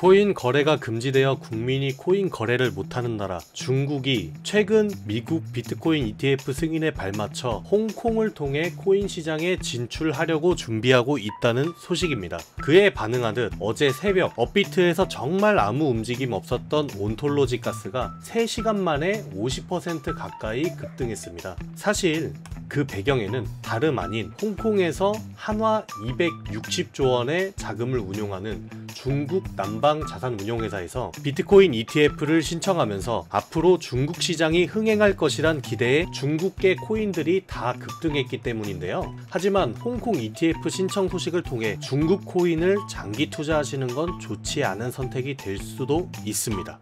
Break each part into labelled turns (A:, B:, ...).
A: 비트코인 거래가 금지되어 국민이 코인 거래를 못하는 나라 중국이 최근 미국 비트코인 ETF 승인에 발맞춰 홍콩을 통해 코인 시장에 진출하려고 준비하고 있다는 소식입니다. 그에 반응하듯 어제 새벽 업비트에서 정말 아무 움직임 없었던 온톨로지 가스가 3시간 만에 50% 가까이 급등했습니다. 사실 그 배경에는 다름 아닌 홍콩에서 한화 260조 원의 자금을 운용하는 중국 남방 자산운용회사에서 비트코인 ETF를 신청하면서 앞으로 중국 시장이 흥행할 것이란 기대에 중국계 코인들이 다 급등했기 때문인데요. 하지만 홍콩 ETF 신청 소식을 통해 중국 코인을 장기 투자하시는 건 좋지 않은 선택이 될 수도 있습니다.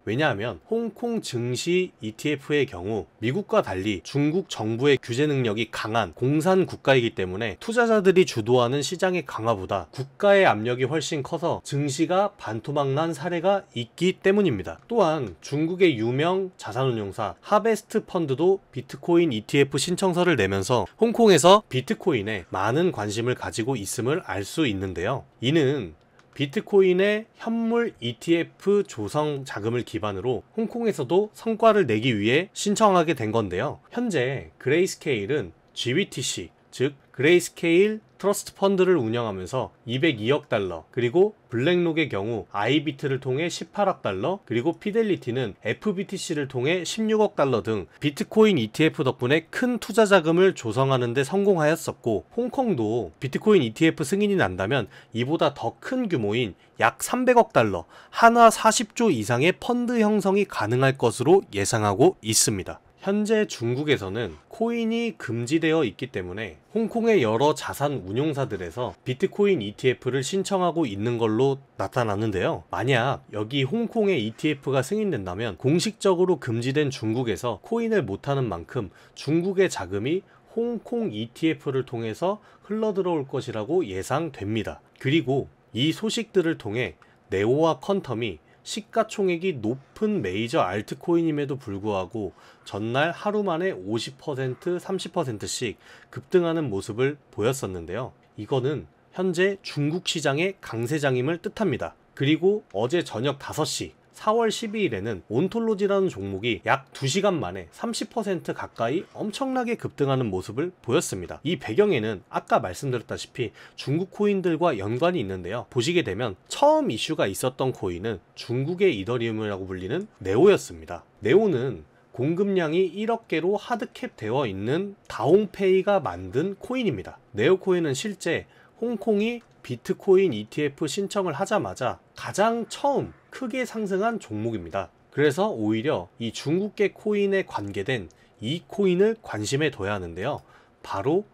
A: 왜냐하면 홍콩 증시 ETF의 경우 미국과 달리 중국 정부의 규제 능력이 강한 공산 국가이기 때문에 투자자들이 주도하는 시장의 강화보다 국가의 압력이 훨씬 커서 증시가 반토막난 사례가 있기 때문입니다. 또한 중국의 유명 자산운용사 하베스트 펀드도 비트코인 ETF 신청서를 내면서 홍콩에서 비트코인에 많은 관심을 가지고 있음을 알 수 있는데요. 이는 비트코인의 현물 ETF 조성 자금을 기반으로 홍콩에서도 성과를 내기 위해 신청하게 된 건데요. 현재 그레이스케일은 GBTC, 즉 그레이스케일 트러스트 펀드를 운영하면서 202억 달러, 그리고 블랙록의 경우 아이비트를 통해 18억 달러, 그리고 피델리티는 FBTC를 통해 16억 달러 등 비트코인 ETF 덕분에 큰 투자 자금을 조성하는 데 성공하였었고, 홍콩도 비트코인 ETF 승인이 난다면 이보다 더 큰 규모인 약 300억 달러, 한화 40조 이상의 펀드 형성이 가능할 것으로 예상하고 있습니다. 현재 중국에서는 코인이 금지되어 있기 때문에 홍콩의 여러 자산 운용사들에서 비트코인 ETF를 신청하고 있는 걸로 나타나는데요. 만약 여기 홍콩의 ETF가 승인된다면 공식적으로 금지된 중국에서 코인을 못하는 만큼 중국의 자금이 홍콩 ETF를 통해서 흘러들어올 것이라고 예상됩니다. 그리고 이 소식들을 통해 네오와 퀀텀이 시가총액이 높은 메이저 알트코인임에도 불구하고 전날 하루 만에 50%, 30%씩 급등하는 모습을 보였었는데요. 이거는 현재 중국 시장의 강세장임을 뜻합니다. 그리고 어제 저녁 5시 4월 12일에는 온톨로지라는 종목이 약 2시간 만에 30% 가까이 엄청나게 급등하는 모습을 보였습니다. 이 배경에는 아까 말씀드렸다시피 중국 코인들과 연관이 있는데요. 보시게 되면 처음 이슈가 있었던 코인은 중국의 이더리움이라고 불리는 네오였습니다. 네오는 공급량이 1억 개로 하드캡 되어 있는 다옹페이가 만든 코인입니다. 네오 코인은 실제 홍콩이 비트코인 ETF 신청을 하자마자 가장 처음 크게 상승한 종목입니다. 그래서 오히려 이 중국계 코인에 관계된 이 코인을 관심에 둬야 하는데요. 바로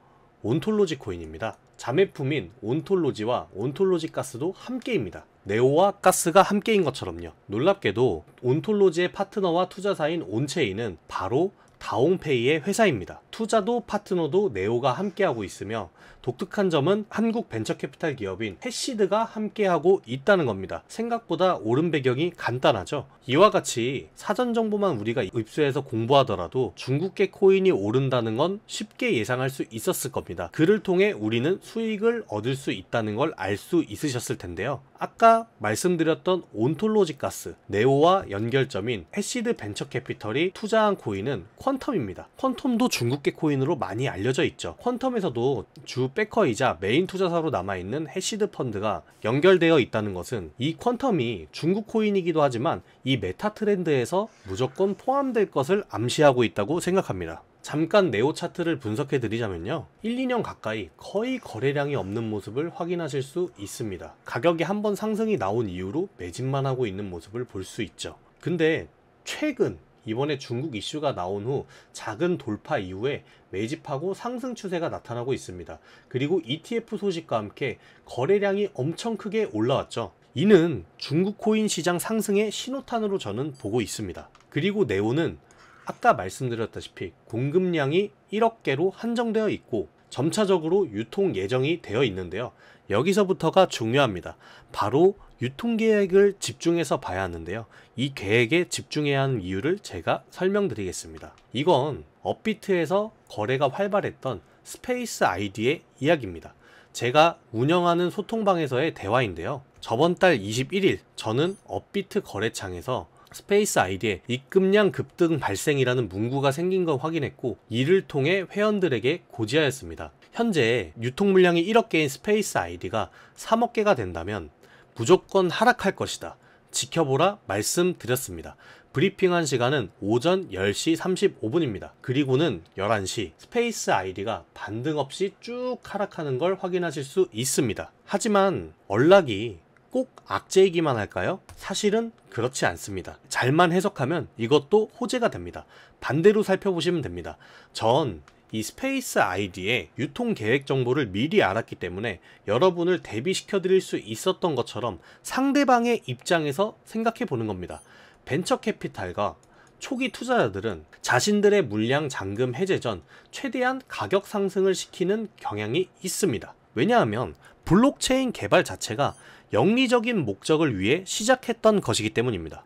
A: 온톨로지 코인입니다. 자매품인 온톨로지와 온톨로지 가스도 함께입니다. 네오와 가스가 함께인 것처럼요. 놀랍게도 온톨로지의 파트너와 투자사인 온체인은 바로 다옹페이의 회사입니다. 투자도 파트너도 네오가 함께하고 있으며 독특한 점은 한국 벤처캐피탈 기업인 해시드가 함께하고 있다는 겁니다. 생각보다 옳은 배경이 간단하죠. 이와 같이 사전 정보만 우리가 입수해서 공부하더라도 중국계 코인이 오른다는 건 쉽게 예상할 수 있었을 겁니다. 그를 통해 우리는 수익을 얻을 수 있다는 걸 알 수 있으셨을 텐데요. 아까 말씀드렸던 온톨로지 가스, 네오와 연결점인 해시드 벤처캐피털이 투자한 코인은 퀀텀입니다. 퀀텀도 중국계 코인으로 많이 알려져 있죠. 퀀텀에서도 주 백커이자 메인 투자사로 남아있는 해시드 펀드가 연결되어 있다는 것은 이 퀀텀이 중국 코인이기도 하지만 이 메타 트렌드에서 무조건 포함될 것을 암시하고 있다고 생각합니다. 잠깐 네오 차트를 분석해 드리자면요, 1, 2년 가까이 거의 거래량이 없는 모습을 확인하실 수 있습니다. 가격이 한번 상승이 나온 이후로 매집만 하고 있는 모습을 볼 수 있죠. 근데 최근 이번에 중국 이슈가 나온 후 작은 돌파 이후에 매집하고 상승 추세가 나타나고 있습니다. 그리고 ETF 소식과 함께 거래량이 엄청 크게 올라왔죠. 이는 중국 코인 시장 상승의 신호탄으로 저는 보고 있습니다. 그리고 네오는 아까 말씀드렸다시피 공급량이 1억 개로 한정되어 있고 점차적으로 유통 예정이 되어 있는데요. 여기서부터가 중요합니다. 바로 유통계획을 집중해서 봐야 하는데요. 이 계획에 집중해야 하는 이유를 제가 설명드리겠습니다. 이건 업비트에서 거래가 활발했던 스페이스 아이디의 이야기입니다. 제가 운영하는 소통방에서의 대화인데요. 저번 달 21일 저는 업비트 거래창에서 스페이스 아이디에 입금량 급등 발생이라는 문구가 생긴 걸 확인했고, 이를 통해 회원들에게 고지하였습니다. 현재 유통 물량이 1억 개인 스페이스 아이디가 3억 개가 된다면 무조건 하락할 것이다, 지켜보라 말씀드렸습니다. 브리핑한 시간은 오전 10시 35분입니다. 그리고는 11시 스페이스 아이디가 반등 없이 쭉 하락하는 걸 확인하실 수 있습니다. 하지만 언락이 꼭 악재이기만 할까요? 사실은 그렇지 않습니다. 잘만 해석하면 이것도 호재가 됩니다. 반대로 살펴보시면 됩니다. 전 이 스페이스 아이디의 유통 계획 정보를 미리 알았기 때문에 여러분을 대비시켜 드릴 수 있었던 것처럼 상대방의 입장에서 생각해 보는 겁니다. 벤처 캐피탈과 초기 투자자들은 자신들의 물량 잠금 해제 전 최대한 가격 상승을 시키는 경향이 있습니다. 왜냐하면 블록체인 개발 자체가 영리적인 목적을 위해 시작했던 것이기 때문입니다.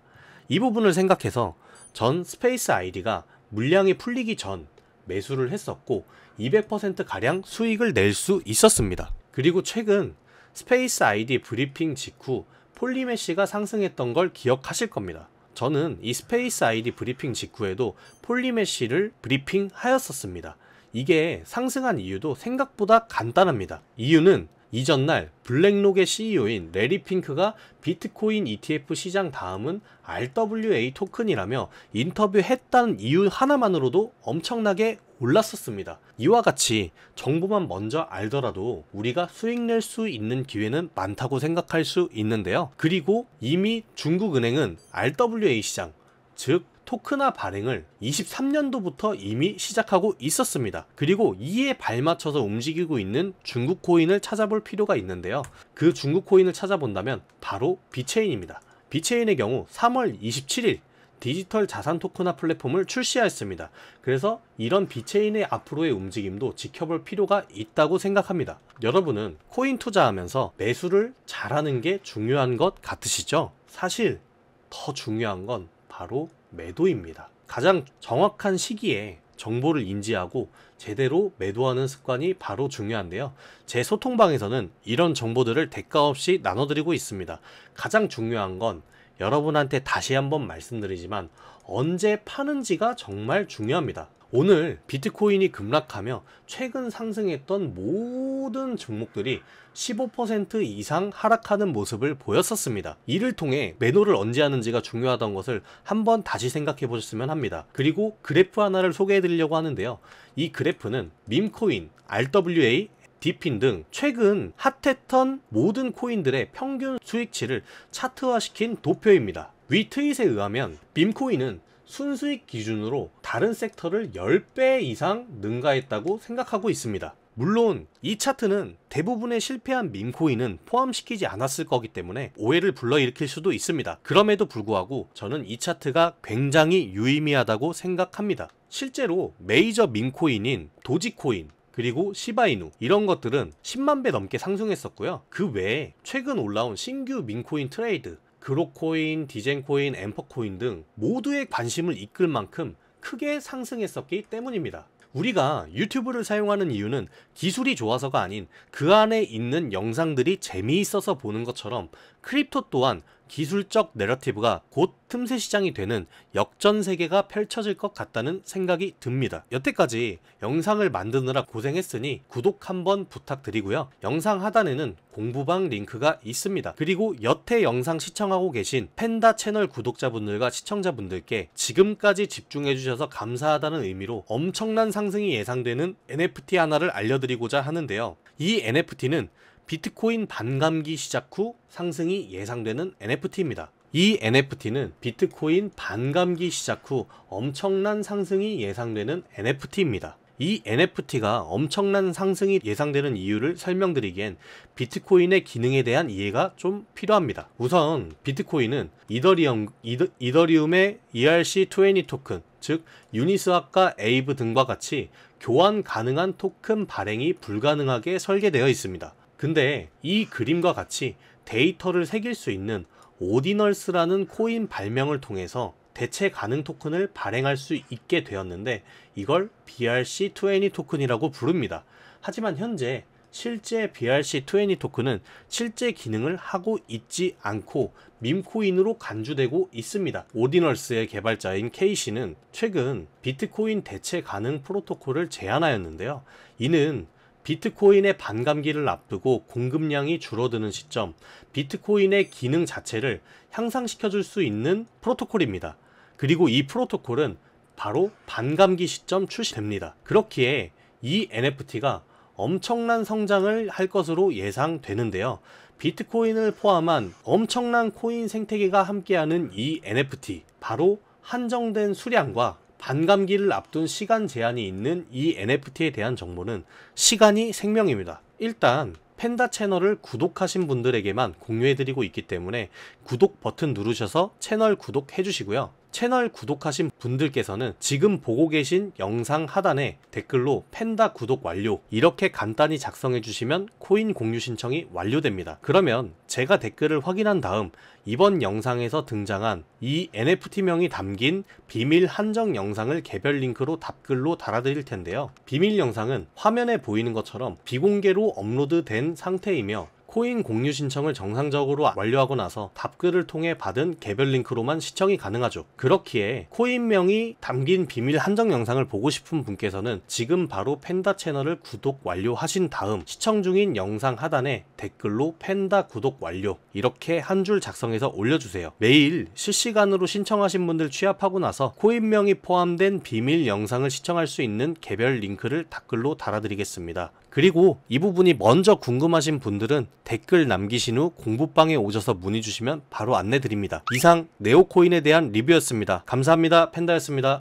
A: 이 부분을 생각해서 전 스페이스 아이디가 물량이 풀리기 전 매수를 했었고 200%가량 수익을 낼 수 있었습니다. 그리고 최근 스페이스 아이디 브리핑 직후 폴리메시가 상승했던 걸 기억하실 겁니다. 저는 이 스페이스 아이디 브리핑 직후에도 폴리메시를 브리핑하였었습니다. 이게 상승한 이유도 생각보다 간단합니다. 이유는 이전날 블랙록의 CEO인 레리 핑크가 비트코인 ETF 시장 다음은 RWA 토큰이라며 인터뷰했다는 이유 하나만으로도 엄청나게 올랐었습니다. 이와 같이 정보만 먼저 알더라도 우리가 수익 낼 수 있는 기회는 많다고 생각할 수 있는데요. 그리고 이미 중국은행은 RWA 시장, 즉 토큰화 발행을 23년도부터 이미 시작하고 있었습니다. 그리고 이에 발맞춰서 움직이고 있는 중국 코인을 찾아볼 필요가 있는데요. 그 중국 코인을 찾아본다면 바로 비체인입니다. 비체인의 경우 3월 27일 디지털 자산 토큰화 플랫폼을 출시하였습니다. 그래서 이런 비체인의 앞으로의 움직임도 지켜볼 필요가 있다고 생각합니다. 여러분은 코인 투자하면서 매수를 잘하는 게 중요한 것 같으시죠? 사실 더 중요한 건 바로 매도입니다. 가장 정확한 시기에 정보를 인지하고 제대로 매도하는 습관이 바로 중요한데요. 제 소통방에서는 이런 정보들을 대가 없이 나눠드리고 있습니다. 가장 중요한 건 여러분한테 다시 한번 말씀드리지만 언제 파는지가 정말 중요합니다. 오늘 비트코인이 급락하며 최근 상승했던 모든 종목들이 15% 이상 하락하는 모습을 보였었습니다. 이를 통해 매도를 언제 하는지가 중요하다는 것을 한번 다시 생각해 보셨으면 합니다. 그리고 그래프 하나를 소개해 드리려고 하는데요. 이 그래프는 밈코인, RWA, 디핀 등 최근 핫했던 모든 코인들의 평균 수익치를 차트화시킨 도표입니다. 위 트윗에 의하면 밈코인은 순수익 기준으로 다른 섹터를 10배 이상 능가했다고 생각하고 있습니다. 물론 이 차트는 대부분의 실패한 밈코인은 포함시키지 않았을 거기 때문에 오해를 불러일으킬 수도 있습니다. 그럼에도 불구하고 저는 이 차트가 굉장히 유의미하다고 생각합니다. 실제로 메이저 밈코인인 도지코인, 그리고 시바이누 이런 것들은 10만 배 넘게 상승했었고요. 그 외에 최근 올라온 신규 밈코인 트레이드, 그로코인, 디젠코인, 앰퍼코인 등 모두의 관심을 이끌 만큼 크게 상승했었기 때문입니다. 우리가 유튜브를 사용하는 이유는 기술이 좋아서가 아닌 그 안에 있는 영상들이 재미있어서 보는 것처럼 크립토 또한 기술적 내러티브가 곧 틈새 시장이 되는 역전세계가 펼쳐질 것 같다는 생각이 듭니다. 여태까지 영상을 만드느라 고생했으니 구독 한번 부탁드리고요. 영상 하단에는 공부방 링크가 있습니다. 그리고 여태 영상 시청하고 계신 펜다 채널 구독자분들과 시청자분들께 지금까지 집중해주셔서 감사하다는 의미로 엄청난 상승이 예상되는 NFT 하나를 알려드리고자 하는데요. 이 NFT는 비트코인 반감기 시작 후 상승이 예상되는 NFT입니다. 이 NFT는 비트코인 반감기 시작 후 엄청난 상승이 예상되는 NFT입니다. 이 NFT가 엄청난 상승이 예상되는 이유를 설명드리기엔 비트코인의 기능에 대한 이해가 좀 필요합니다. 우선 비트코인은 이더리움의 ERC20 토큰, 즉 유니스왑과 에이브 등과 같이 교환 가능한 토큰 발행이 불가능하게 설계되어 있습니다. 근데 이 그림과 같이 데이터를 새길 수 있는 오디널스라는 코인 발명을 통해서 대체 가능 토큰을 발행할 수 있게 되었는데 이걸 BRC20 토큰이라고 부릅니다. 하지만 현재 실제 BRC20 토큰은 실제 기능을 하고 있지 않고 밈코인으로 간주되고 있습니다. 오디널스의 개발자인 K씨는 최근 비트코인 대체 가능 프로토콜을 제안하였는데요. 이는 비트코인의 반감기를 앞두고 공급량이 줄어드는 시점, 비트코인의 기능 자체를 향상시켜 줄 수 있는 프로토콜입니다. 그리고 이 프로토콜은 바로 반감기 시점 출시됩니다. 그렇기에 이 NFT가 엄청난 성장을 할 것으로 예상되는데요. 비트코인을 포함한 엄청난 코인 생태계가 함께하는 이 NFT, 바로 한정된 수량과 반감기를 앞둔 시간 제한이 있는 이 NFT에 대한 정보는 시간이 생명입니다. 일단 팬다 채널을 구독하신 분들에게만 공유해드리고 있기 때문에 구독 버튼 누르셔서 채널 구독해 주시고요. 채널 구독하신 분들께서는 지금 보고 계신 영상 하단에 댓글로 팬다 구독 완료 이렇게 간단히 작성해 주시면 코인 공유 신청이 완료됩니다. 그러면 제가 댓글을 확인한 다음 이번 영상에서 등장한 이 NFT명이 담긴 비밀 한정 영상을 개별 링크로 답글로 달아드릴 텐데요. 비밀 영상은 화면에 보이는 것처럼 비공개로 업로드된 상태이며 코인 공유 신청을 정상적으로 완료하고 나서 답글을 통해 받은 개별 링크로만 시청이 가능하죠. 그렇기에 코인명이 담긴 비밀 한정 영상을 보고 싶은 분께서는 지금 바로 팬다 채널을 구독 완료하신 다음 시청 중인 영상 하단에 댓글로 팬다 구독 완료 이렇게 한 줄 작성해서 올려주세요. 매일 실시간으로 신청하신 분들 취합하고 나서 코인명이 포함된 비밀 영상을 시청할 수 있는 개별 링크를 댓글로 달아드리겠습니다. 그리고 이 부분이 먼저 궁금하신 분들은 댓글 남기신 후 공부방에 오셔서 문의 주시면 바로 안내 드립니다. 이상 네오코인에 대한 리뷰였습니다. 감사합니다. 팬다였습니다.